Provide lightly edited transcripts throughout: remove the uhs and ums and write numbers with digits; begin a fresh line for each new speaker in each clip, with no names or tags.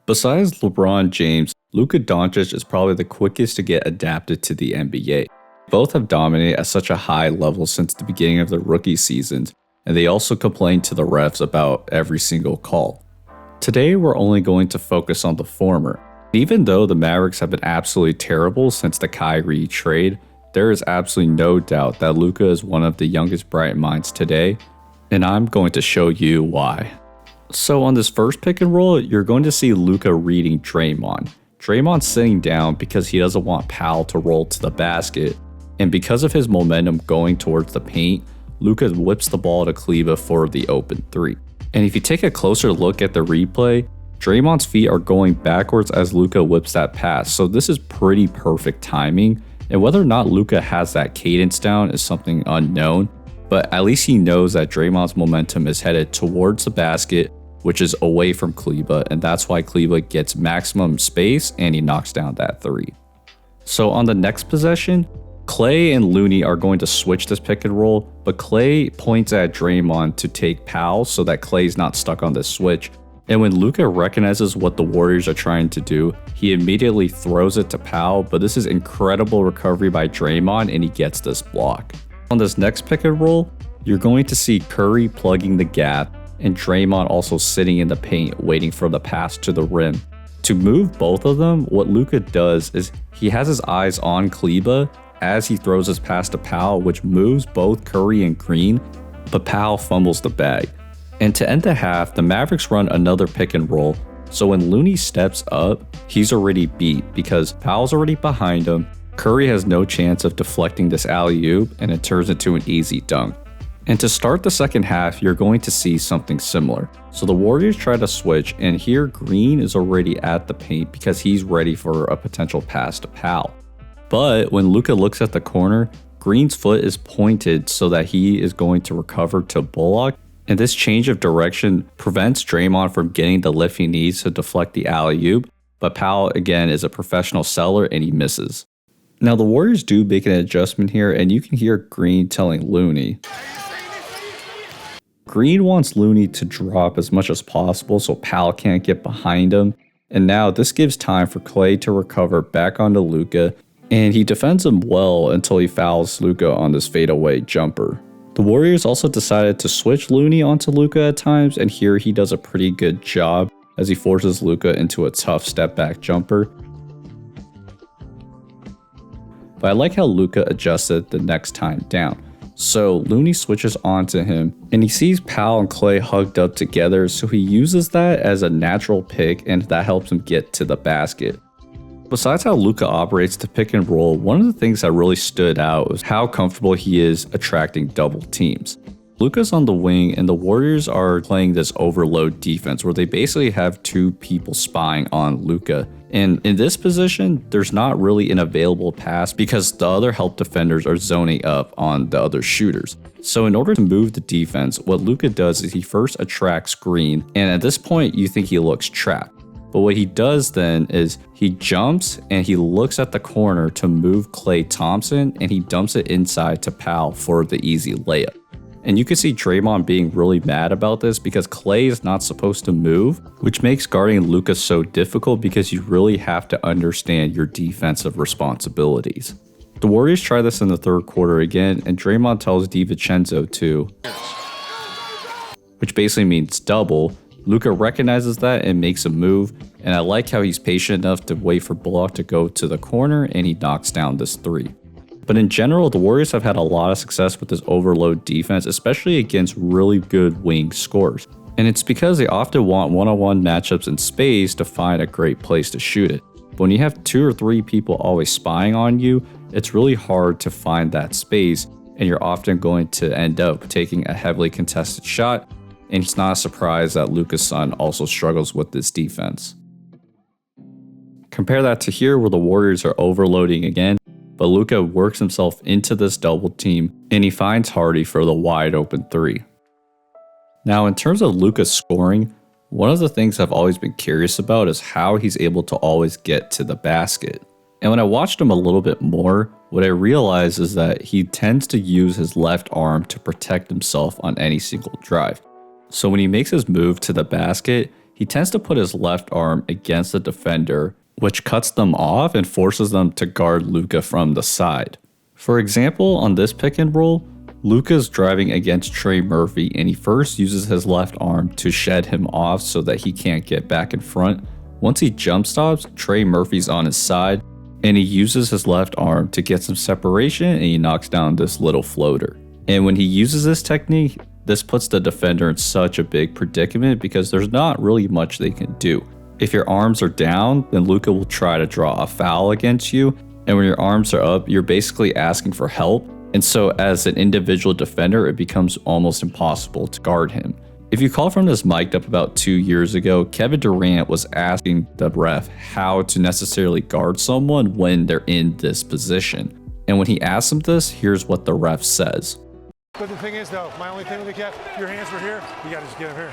Besides LeBron James, Luka Doncic is probably the quickest to get adapted to the NBA. Both have dominated at such a high level since the beginning of their rookie seasons, and they also complain to the refs about every single call. Today we're only going to focus on the former. Even though the Mavericks have been absolutely terrible since the Kyrie trade, there is absolutely no doubt that Luka is one of the youngest bright minds today, and I'm going to show you why. So on this first pick and roll, you're going to see Luka reading Draymond. Draymond's sitting down because he doesn't want Powell to roll to the basket, and because of his momentum going towards the paint, Luka whips the ball to Kleber for the open three. And if you take a closer look at the replay, Draymond's feet are going backwards as Luka whips that pass, so this is pretty perfect timing, and whether or not Luka has that cadence down is something unknown, but at least he knows that Draymond's momentum is headed towards the basket, which is away from Kleber, and that's why Kleber gets maximum space and he knocks down that three. So on the next possession, Clay and Looney are going to switch this pick and roll, but Clay points at Draymond to take Powell so that Clay's not stuck on this switch. And when Luka recognizes what the Warriors are trying to do, he immediately throws it to Powell, but this is incredible recovery by Draymond and he gets this block. On this next pick and roll, you're going to see Curry plugging the gap and Draymond also sitting in the paint waiting for the pass to the rim. To move both of them, what Luka does is he has his eyes on Kleber as he throws his pass to Powell, which moves both Curry and Green, but Powell fumbles the bag. And to end the half, the Mavericks run another pick and roll, so when Looney steps up, he's already beat because Powell's already behind him, Curry has no chance of deflecting this alley-oop, and it turns into an easy dunk. And to start the second half, you're going to see something similar. So the Warriors try to switch, and here Green is already at the paint because he's ready for a potential pass to Powell. But when Luka looks at the corner, Green's foot is pointed so that he is going to recover to Bullock, and this change of direction prevents Draymond from getting the lift he needs to deflect the alley-oop, but Powell again is a professional seller and he misses. Now the Warriors do make an adjustment here, and you can hear Green telling Looney. Green wants Looney to drop as much as possible so Powell can't get behind him, and now this gives time for Clay to recover back onto Luka, and he defends him well until he fouls Luka on this fadeaway jumper. The Warriors also decided to switch Looney onto Luka at times, and here he does a pretty good job as he forces Luka into a tough step back jumper. But I like how Luka adjusted the next time down. So Looney switches onto him and he sees Powell and Clay hugged up together, so he uses that as a natural pick and that helps him get to the basket. Besides how Luka operates the pick and roll, one of the things that really stood out was how comfortable he is attracting double teams. Luka's on the wing and the Warriors are playing this overload defense where they basically have two people spying on Luka. And in this position, there's not really an available pass because the other help defenders are zoning up on the other shooters. So in order to move the defense, what Luka does is he first attracts Green, and at this point you think he looks trapped. But what he does then is he jumps and he looks at the corner to move Klay Thompson and he dumps it inside to Powell for the easy layup. And you can see Draymond being really mad about this because Klay is not supposed to move, which makes guarding Luka so difficult because you really have to understand your defensive responsibilities. The Warriors try this in the third quarter again, and Draymond tells DiVincenzo to, which basically means double. Luka recognizes that and makes a move, and I like how he's patient enough to wait for Bullock to go to the corner and he knocks down this three. But in general, the Warriors have had a lot of success with this overload defense, especially against really good wing scorers. And it's because they often want one-on-one matchups in space to find a great place to shoot it. But when you have two or three people always spying on you, it's really hard to find that space, and you're often going to end up taking a heavily contested shot, and it's not a surprise that Luka's son also struggles with this defense. Compare that to here where the Warriors are overloading again, but Luka works himself into this double team and he finds Hardy for the wide open three. Now in terms of Luka's scoring, one of the things I've always been curious about is how he's able to always get to the basket. And when I watched him a little bit more, what I realized is that he tends to use his left arm to protect himself on any single drive. So when he makes his move to the basket, he tends to put his left arm against the defender, which cuts them off and forces them to guard Luka from the side. For example, on this pick and roll, Luka's driving against Trey Murphy and he first uses his left arm to shed him off so that he can't get back in front. Once he jump stops, Trey Murphy's on his side and he uses his left arm to get some separation and he knocks down this little floater. And when he uses this technique, this puts the defender in such a big predicament because there's not really much they can do. If your arms are down, then Luka will try to draw a foul against you. And when your arms are up, you're basically asking for help. And so as an individual defender, it becomes almost impossible to guard him. If you call from this mic'd up about 2 years ago, Kevin Durant was asking the ref how to necessarily guard someone when they're in this position. And when he asked him this, here's what the ref says.
But the thing is though, my only thing with the cap, your hands were here, you gotta just get them here.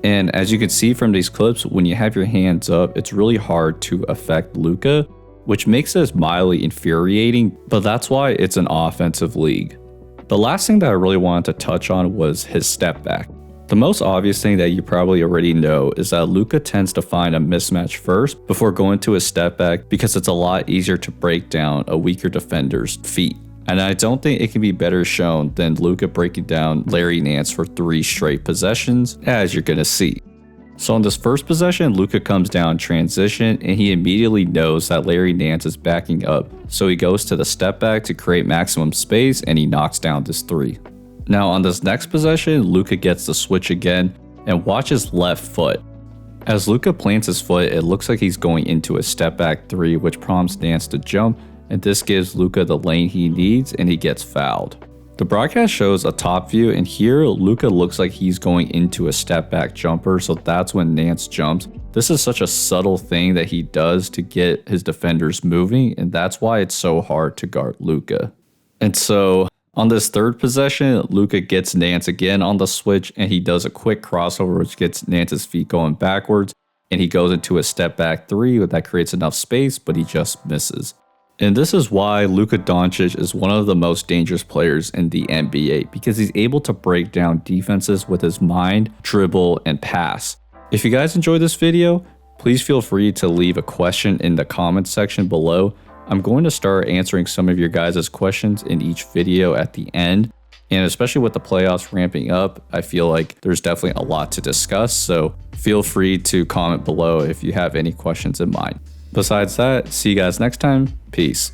And as you can see from these clips, when you have your hands up, it's really hard to affect Luka, which makes this mildly infuriating, but that's why it's an offensive league. The last thing that I really wanted to touch on was his step back. The most obvious thing that you probably already know is that Luka tends to find a mismatch first before going to his step back because it's a lot easier to break down a weaker defender's feet. And I don't think it can be better shown than Luka breaking down Larry Nance for 3 straight possessions, as you're gonna see. So on this first possession, Luka comes down transition and he immediately knows that Larry Nance is backing up. So he goes to the step back to create maximum space and he knocks down this 3. Now on this next possession, Luka gets the switch again and watch his left foot. As Luka plants his foot, it looks like he's going into a step back 3, which prompts Nance to jump, and this gives Luka the lane he needs and he gets fouled. The broadcast shows a top view and here Luka looks like he's going into a step back jumper, so that's when Nance jumps. This is such a subtle thing that he does to get his defenders moving, and that's why it's so hard to guard Luka. And so on this third possession, Luka gets Nance again on the switch and he does a quick crossover which gets Nance's feet going backwards and he goes into a step back 3 that creates enough space, but he just misses. And this is why Luka Doncic is one of the most dangerous players in the NBA because he's able to break down defenses with his mind, dribble, and pass. If you guys enjoyed this video, please feel free to leave a question in the comments section below. I'm going to start answering some of your guys' questions in each video at the end. And especially with the playoffs ramping up, I feel like there's definitely a lot to discuss. So feel free to comment below if you have any questions in mind. Besides that, see you guys next time. Peace.